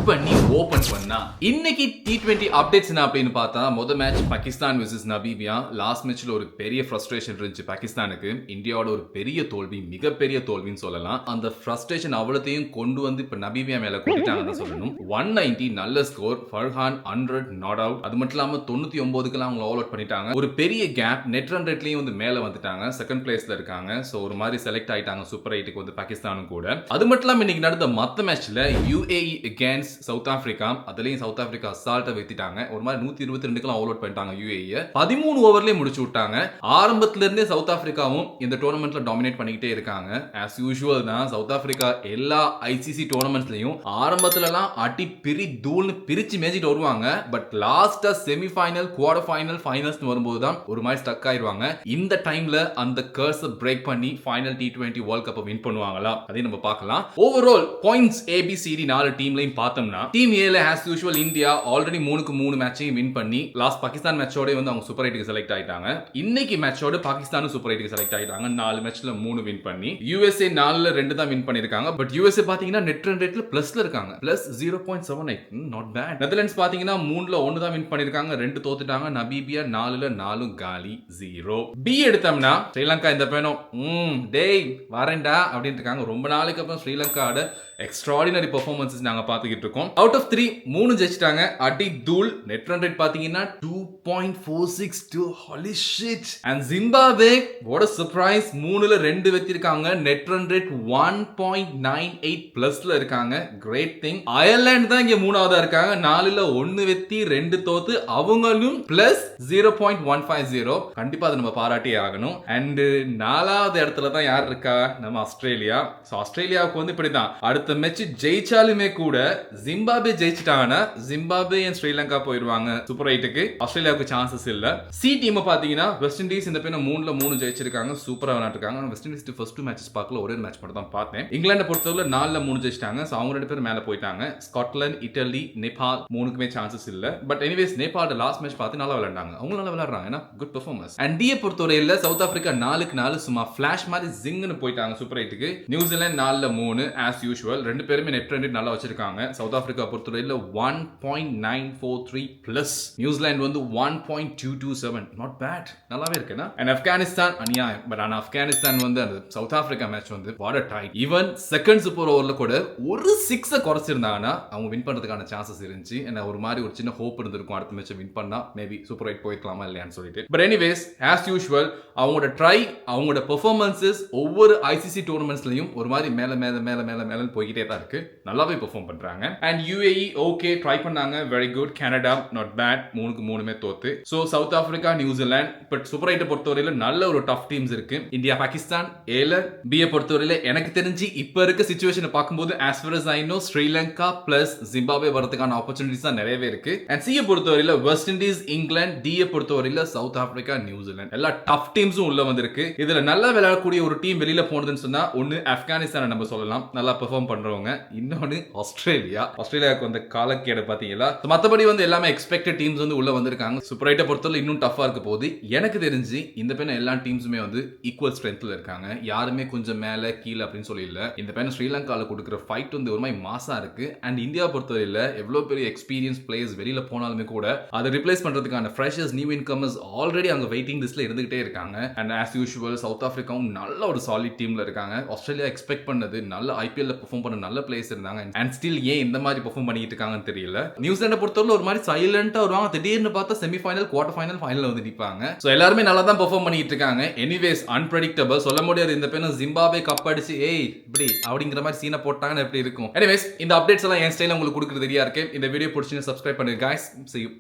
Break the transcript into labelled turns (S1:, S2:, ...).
S1: பண்ணி ஓபன் பண்ணா இன்னைக்கு T20 அப்டேட்ஸ் என்ன அப்படின்னு பார்த்தா முதல் match Pakistan vs Namibia. Last மேட்ச்ல ஒரு பெரிய ஃப்ரஸ்ட்ரேஷன் இருந்துச்சு பாகிஸ்தானுக்கு. இந்தியாவோட ஒரு பெரிய தோல்வி, மிகப்பெரிய தோல்வின்னு சொல்லலாம். அந்த ஃப்ரஸ்ட்ரேஷன் அவ்வளத்தையும் கொண்டு வந்து இப்ப நமீபியா மேல கூட்டிட்டாங்கன்னு சொல்லணும். 190 நல்ல ஸ்கோர், ஃபர்ஹான் 100 நாட் அவுட். அது மட்டும் இல்லாம 99க்குலாம் அவங்க ஆல் அவுட் பண்ணிட்டாங்க. ஒரு பெரிய கேப், நெட் ரன் ரேட்லயும் வந்து மேல வந்துட்டாங்க, செகண்ட் பிளேஸ்ல இருக்காங்க. சோ ஒரு மாதிரி செலக்ட் ஆயிட்டாங்க சூப்பர் 8க்கு வந்து பாகிஸ்தானும் கூட. அது மட்டும் இல்லாம இன்னைக்கு நடந்த மத்த மேட்ச்ல UAE against சவுத் ஆப்பிரிக்கா, அதுலயும் சவுத் ஆப்பிரிக்கா அசால்ட்டா வெத்திட்டாங்க. ஒரு மாதிரி 122க்குலாம் ஆல் அவுட் பண்ணிட்டாங்க UAE. 13 ஓவர்லயே முடிச்சு விட்டாங்க. ஆரம்பத்துல இருந்தே சவுத் ஆப்பிரிக்காவும் இந்த டோர்னமெண்ட்ல டாமினேட் பண்ணிக்கிட்டே இருக்காங்க. as usual தான் சவுத் ஆப்பிரிக்கா எல்லா ICC டோர்னமெண்ட்லயும் ஆரம்பத்துலலாம் அடி பிரி தூள்னு பிரிச்சு மேஜிட்டு வருவாங்க. பட் லாஸ்டா semi final, quarter final, finals வரும்போது தான் ஒரு மாதிரி ஸ்டக் ஆயிருவாங்க. இந்த டைம்ல அந்த கர்ஸை பிரேக் பண்ணி ஃபைனல் T20 வேர்ல்ட் கப்பை வின் பண்ணுவாங்களா அதையும் நம்ம பார்க்கலாம். ஓவரால் பாயிண்ட்ஸ் ABCD 4 டீம்லையும் பார்த்தோம்னா டீம் ஏல as usual இந்தியா ஆல்ரெடி 3 மேட்சையும் வின் பண்ணி லாஸ்ட் பாகிஸ்தான் மேட்சோட வந்து அவங்க சூப்பர் 8க்கு செலக்ட் ஆயிட்டாங்க. இன்னைக்கு மேட்சோட பாகிஸ்தானும் சூப்பர் 8க்கு செலக்ட் ஆயிட்டாங்க. 4 மேட்ச்ல 3 வின் பண்ணி USA 4ல 2 தான் வின் பண்ணிருக்காங்க. பட் USA பாத்தீங்கன்னா நெட் ரன் ரேட்ல பிளஸ்ல இருக்காங்க, பிளஸ் 0.78, நாட் பேட். நெதர்லாண்ட்ஸ் பாத்தீங்கன்னா 3ல 1 தான் வின் பண்ணிருக்காங்க, 2 தோத்துட்டாங்க. நமீபியா 4ல 4 காலி, 0. பி எடுத்தோம்னா ஸ்ரீலங்கா இந்த பேனும் டேய் வரேன்டா அப்படின்னு இருக்காங்க. ரொம்ப நாளைக்கு அப்புறம் ஸ்ரீலங்காவோட எக்ஸ்ட்ராடினரி பெர்ஃபார்மன்ஸஸ் நாங்க பாத்துக்கிட்டு இருக்கோம். அவுட் ஆஃப் 3 3 ஜெயிச்சிட்டாங்க. அடி தூள். நெட் ரன் ரேட் பாத்தீங்கன்னா 2.462. Holy shit. And Zimbabwe what a surprise, 3ல 2 வெத்திருக்காங்க. நெட் ரன் ரேட் 1.98 பிளஸ்ல இருக்காங்க. Great thing. அயர்லாந்து தான் இங்க 3ஆவதா இருக்காங்க. 4ல 1 வெத்தி 2 தோத்து அவங்களும் பிளஸ் 0.150. கண்டிப்பா அதை நம்ம பாராட்டி ஆகணும். அண்ட் 4வது இடத்துல தான் யார் இருக்கா, நம்ம ஆஸ்திரேலியா. சோ ஆஸ்திரேலியாவுக்கு வந்து இப்படிதான் அடுத்த மேட்ச் ஜெயிச்சாலுமே கூட ஜிம்பாப்வே ஜெயிச்சிட்டாங்கன்னா ஜிம்பாப்வே அண்ட் ஸ்ரீலங்கா போயிடுவாங்க சூப்பர் 8க்கு. ஆஸ்திரேலியாவுக்கு சான்சஸ் இல்ல. சி டீம் பாத்தீங்கன்னா வெஸ்ட் இண்டீஸ் இந்த பேன 3ல 3 ஜெயிச்சிருக்காங்க, சூப்பரா விளையாட்டுருக்காங்க. வெஸ்ட் இண்டீஸ் ஃபர்ஸ்ட் 2 மேட்சஸ் பார்க்கல, ஒரே மேட்ச் மட்டும் தான் பார்த்தேன். இங்கிலாந்து பொறுத்தவரை 4ல 3 ஜெயிச்சிட்டாங்க. சோ அவங்க 2 பேர் மேல போயிட்டாங்க. ஸ்காட்லாந்து, இட்டலி, நேபாள் 3க்குமே சான்சஸ் இல்ல. பட் எனிவேஸ் நேபாளோட லாஸ்ட் மேட்ச் பார்த்து நல்லா விளையாண்டாங்க, அவங்க நல்லா விளையாடுறாங்க, குட் பெர்ஃபார்மன்ஸ். அண்ட் டிஏ பொறுத்தவரையில சவுத் ஆப்பிரிக்கா 4க்கு 4 சும்மா ஃபிளாஷ் மாதிரி ஜிங்னு போயிட்டாங்க சூப்பர் 8க்கு. நியூசிலாந்து 4ல 3 as usual. 2 பேருமே நெட் ரன் ரேட் நல்லா வச்சிருக்காங்க. சவுத் ஆப்பிரிக்கா பொறுத்தவரையில 1.943 பிளஸ், நியூசிலாந்து வந்து 1.227, நாட் பேட், நல்லாவே இருக்குனா. அண்ட் ஆப்கானிஸ்தான் அநியாயம். பட் ஆனா ஆப்கானிஸ்தான் வந்து அந்த சவுத் ஆப்பிரிக்கா மேட்ச் வந்து what a tie. Even second super ஓவர்ல கூட ஒரு 6 குறைச்சிருந்தாங்கன்னா அவங்க வின் பண்றதுக்கான சான்சஸ் இருந்துச்சு. என்ன ஒரு மாதிரி ஒரு சின்ன ஹோப் இருந்திருக்கும், அடுத்த மேட்ச் வின் பண்ணா மேபி சூப்பர் 8 போயிருக்கலாமா இல்லையான்னு சொல்லிட்டு. பட் எனிவேஸ் as usual அவங்களோட ட்ரை, அவங்களோட பெர்ஃபார்மன்ஸஸ் ஒவ்வொரு ICC டோர்னமெண்ட்ஸ்லயும் ஒரு மாதிரி மேல மேல மேல மேல மேல போய்கிட்டே தான் இருக்கு. நல்லாவே பெர்ஃபார்ம் பண்றாங்க. அண்ட் UAE ஓகே ட்ரை பண்ணாங்க, very good. Canada not bad, 3க்கு 3மே தோத்து. So South Africa, New Zealand. But super 8 பொறுத்தவரையில நல்ல ஒரு டஃப் டீம்ஸ் இருக்கு. இந்தியா, பாகிஸ்தான் ஏல. பிஏ பொறுத்தவரையில எனக்கு தெரிஞ்சு இப்ப இருக்க சிச்சுவேஷனை பார்க்கும்போது as far as I know Sri Lanka plus Zimbabwe வரதுக்கான ஆப்பர்ச்சுனிட்டிஸ் தான் நிறையவே இருக்கு. அண்ட் சிஏ பொறுத்தவரையில வெஸ்ட் இண்டீஸ், இங்கிலாந்து. டிஏ பொறுத்தவரையில சவுத் ஆப்பிரிக்கா, நியூசிலாந்து. எல்லா டஃப் டீம்ஸும் உள்ள வந்திருக்கு. இதுல நல்லா விளையாடக்கூடிய ஒரு டீம் வெளியில போனதுன்னு சொன்னா ஒன்னு ஆப்கானிஸ்தான் நம்ம சொல்லலாம், நல்லா பெர்ஃபார்ம் பண்றவங்க. இன்னொன்னு ஆஸ்திரேலியாவுக்கு வந்து காலக்கேடு பாத்தீங்களா. மத்தபடி வந்து எல்லாமே எக்ஸ்பெக்டட் டீம்ஸ் வந்து உள்ள வந்திருக்காங்க. சூப்பர் 8 பொறுத்தவரை இன்னும் டஃபா இருக்க போகுது. எனக்கு தெரிஞ்சு இந்த பேன எல்லா டீம்ஸுமே வந்து ஈக்குவல் ஸ்ட்ரென்த்ல இருக்காங்க. யாருமே கொஞ்சம் மேல கீழ அப்படின்னு சொல்லி இல்ல. இந்த பேன ஸ்ரீலங்கால கொடுக்குற ஃபைட் வந்து ஒரு மாதிரி மாசா இருக்கு. அண்ட் இந்தியா பொறுத்தவரையில எவ்வளவு பெரிய எக்ஸ்பீரியன்ஸ் பிளேயர்ஸ் வெளியில போனாலுமே கூட அதை ரிப்ளேஸ் பண்றதுக்கான ஃப்ரெஷர்ஸ், நியூ இன்கமர்ஸ் ஆல்ரெடி அங்க வெயிட்டிங் லிஸ்ட்ல இருந்துகிட்டே இருக்காங்க. அண்ட் as usual சவுத் ஆப்பிரிக்காவும் நல்ல ஒரு சாலிட் டீம்ல இருக்காங்க. ஆஸ்திரேலியா எக்ஸ்பெக்ட் பண்ணது நல்ல IPL பெர்ஃபார்ம் பண்ண நல்ல பிளேயர்ஸ் இருந்தாங்க. அண்ட் ஸ்டில் ஏன் இந்த மாதிரி பெர்ஃபார்ம் பண்ணிட்டு இருக்காங்கன்னு தெரியல. நியூசிலாந்து பொறுத்தவரை ஒரு மாதிரி சைலண்டா வருவாங்க, திடீர்னு பார்த்தா செமி ஃபைனல், குவார்டர் ஃபைனல், ஃபைனல்ல வந்து நிப்பாங்க. சோ எல்லாருமே நல்லா தான் பெர்ஃபார்ம் பண்ணிட்டு இருக்காங்க. எனிவேஸ் அன்பிரடிக்டபிள், சொல்ல முடியாது இந்த பேன ஜிம்பாப்வே கப் அடிச்சு ஏய் இப்படி அப்படிங்கிற மாதிரி சீனை போட்டாங்கன்னா எப்படி இருக்கும். எனிவேஸ் இந்த அப்டேட்ஸ் எல்லாம் என் ஸ்டைல உங்களுக்கு கொடுக்குறது ரெடியா இருக்கு. இந்த வீடியோ பிடிச்சிருந்து சப்ஸ்கிரைப் பண்ணுங்க guys. See you.